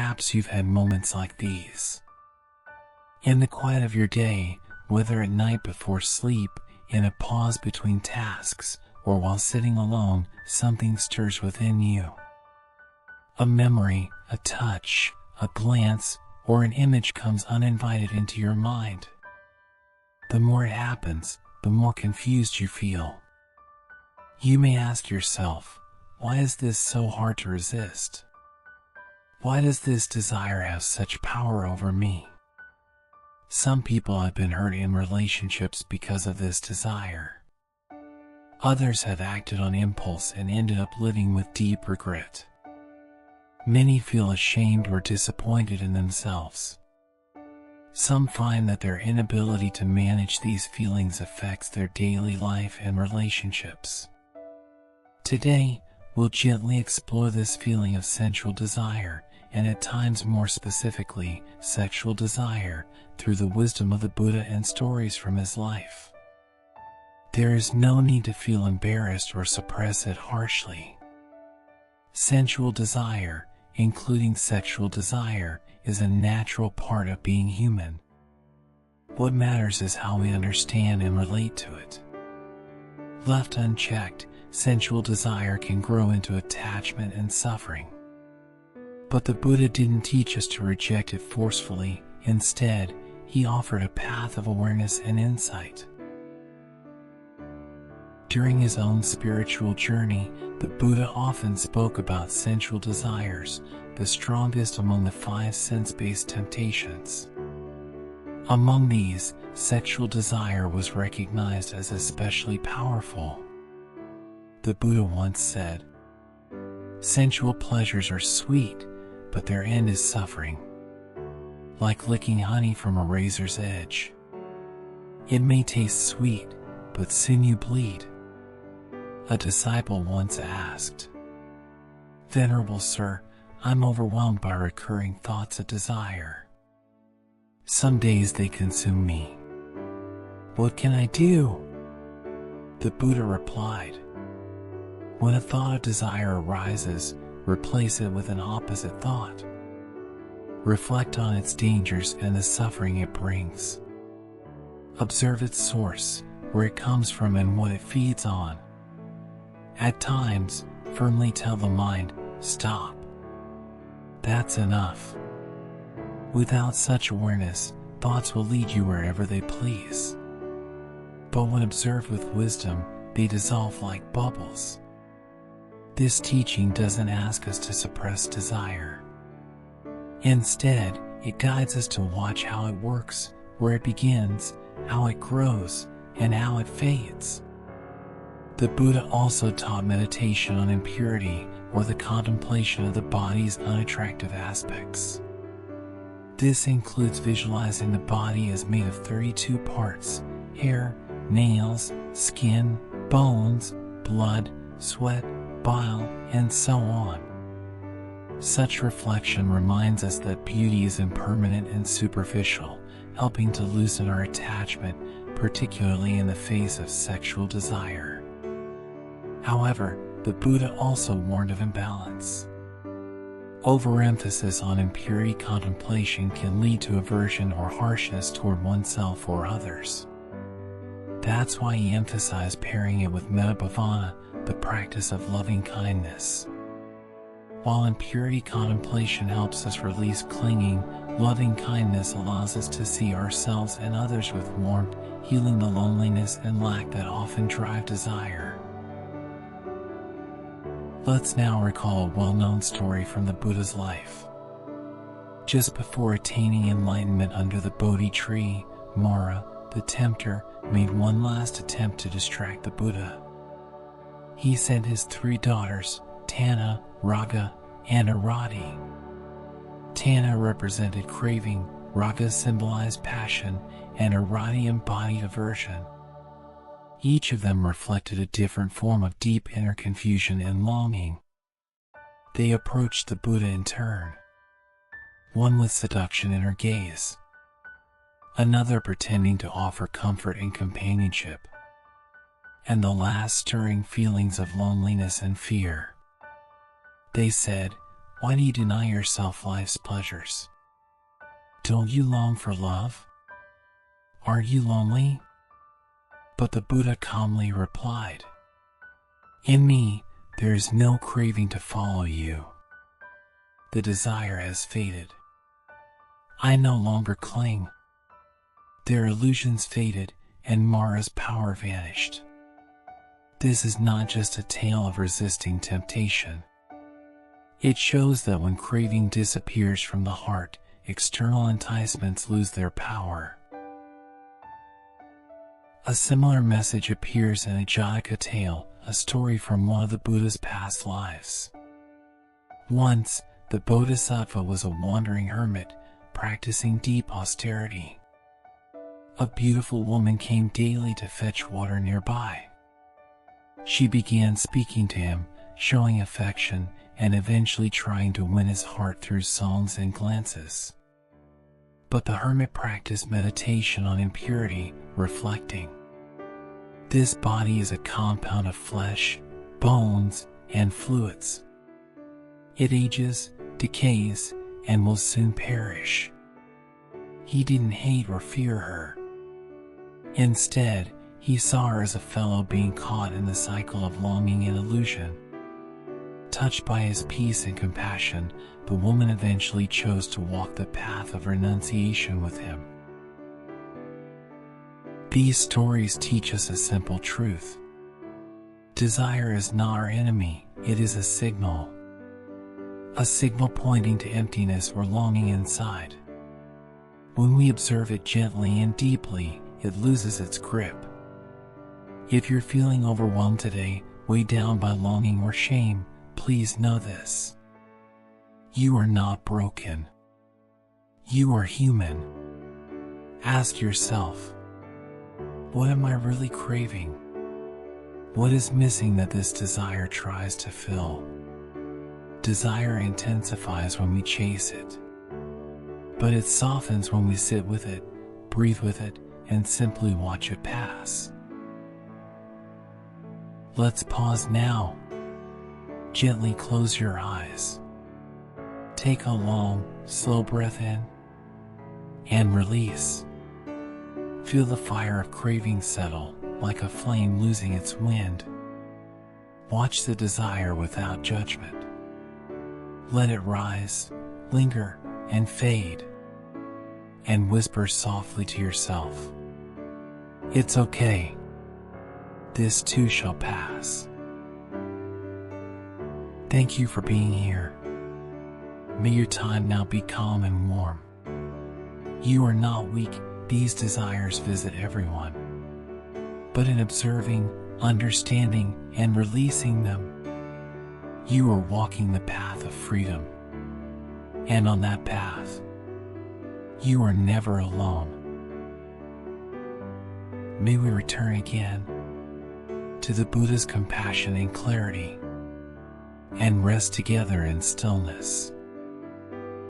Perhaps you've had moments like these. In the quiet of your day, whether at night before sleep, in a pause between tasks, or while sitting alone, something stirs within you. A memory, a touch, a glance, or an image comes uninvited into your mind. The more it happens, the more confused you feel. You may ask yourself, why is this so hard to resist? Why does this desire have such power over me? Some people have been hurt in relationships because of this desire. Others have acted on impulse and ended up living with deep regret. Many feel ashamed or disappointed in themselves. Some find that their inability to manage these feelings affects their daily life and relationships. Today, we'll gently explore this feeling of sensual desire, and at times more specifically, sexual desire, through the wisdom of the Buddha and stories from his life. There is no need to feel embarrassed or suppress it harshly. Sensual desire, including sexual desire, is a natural part of being human. What matters is how we understand and relate to it. Left unchecked, sensual desire can grow into attachment and suffering. But the Buddha didn't teach us to reject it forcefully. Instead, he offered a path of awareness and insight. During his own spiritual journey, the Buddha often spoke about sensual desires, the strongest among the 5 sense-based temptations. Among these, sexual desire was recognized as especially powerful. The Buddha once said, "Sensual pleasures are sweet, but their end is suffering. Like licking honey from a razor's edge. It may taste sweet, but soon you bleed." A disciple once asked, "Venerable Sir, I'm overwhelmed by recurring thoughts of desire. Some days they consume me. What can I do?" The Buddha replied, "When a thought of desire arises, replace it with an opposite thought. Reflect on its dangers and the suffering it brings. Observe its source, where it comes from and what it feeds on. At times, firmly tell the mind, 'Stop. That's enough.' Without such awareness, thoughts will lead you wherever they please. But when observed with wisdom, they dissolve like bubbles." This teaching doesn't ask us to suppress desire. Instead, it guides us to watch how it works, where it begins, how it grows, and how it fades. The Buddha also taught meditation on impurity, or the contemplation of the body's unattractive aspects. This includes visualizing the body as made of 32 parts: hair, nails, skin, bones, blood, sweat, bile, and so on. Such reflection reminds us that beauty is impermanent and superficial, helping to loosen our attachment, particularly in the face of sexual desire. However, the Buddha also warned of imbalance. Overemphasis on impurity contemplation can lead to aversion or harshness toward oneself or others. That's why he emphasized pairing it with mettā bhāvanā, the practice of loving kindness. While impurity contemplation helps us release clinging, loving kindness allows us to see ourselves and others with warmth, healing the loneliness and lack that often drive desire. Let's now recall a well-known story from the Buddha's life. Just before attaining enlightenment under the Bodhi tree, Māra, the tempter, made one last attempt to distract the Buddha. He sent his 3 daughters, Tanna, Raga, and Arati. Tanna represented craving, Raga symbolized passion, and Arati embodied aversion. Each of them reflected a different form of deep inner confusion and longing. They approached the Buddha in turn. One with seduction in her gaze, another pretending to offer comfort and companionship, and the last stirring feelings of loneliness and fear. They said, Why do you deny yourself life's pleasures? Don't you long for love? Aren't you lonely? But the Buddha calmly replied, "In me, there is no craving to follow you. The desire has faded. I no longer cling. Their illusions faded, and Mara's power vanished." This is not just a tale of resisting temptation. It shows that when craving disappears from the heart, external enticements lose their power. A similar message appears in a Jātaka tale, a story from one of the Buddha's past lives. Once, the Bodhisattva was a wandering hermit, practicing deep austerity. A beautiful woman came daily to fetch water nearby. She began speaking to him, showing affection, and eventually trying to win his heart through songs and glances. But the hermit practiced meditation on impurity, reflecting, "This body is a compound of flesh, bones, and fluids. It ages, decays, and will soon perish." He didn't hate or fear her. Instead, he saw her as a fellow being caught in the cycle of longing and illusion. Touched by his peace and compassion, the woman eventually chose to walk the path of renunciation with him. These stories teach us a simple truth. Desire is not our enemy, it is a signal. A signal pointing to emptiness or longing inside. When we observe it gently and deeply, it loses its grip. If you're feeling overwhelmed today, weighed down by longing or shame, please know this. You are not broken. You are human. Ask yourself, what am I really craving? What is missing that this desire tries to fill? Desire intensifies when we chase it, but it softens when we sit with it, breathe with it, and simply watch it pass. Let's pause now. Gently close your eyes. Take a long, slow breath in and release. Feel the fire of craving settle, like a flame losing its wind. Watch the desire without judgment. Let it rise, linger, and fade. And whisper softly to yourself, "It's okay. This too shall pass." Thank you for being here. May your time now be calm and warm. You are not weak, these desires visit everyone. But in observing, understanding, and releasing them, you are walking the path of freedom. And on that path, you are never alone. May we return again to the Buddha's compassion and clarity, and rest together in stillness.